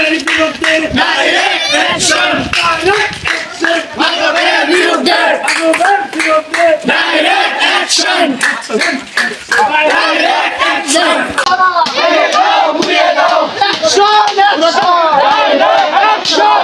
বিরুদ্ধে direct action মাদকের বিরুদ্ধে বিরুদ্ধে ডাইরেক্ট অ্যাকশন ডাইরেক্ট অ্যাকশন ঘুরিয়ে দাও অ্যাকশন অ্যাকশন ডাইরেক্ট অ্যাকশন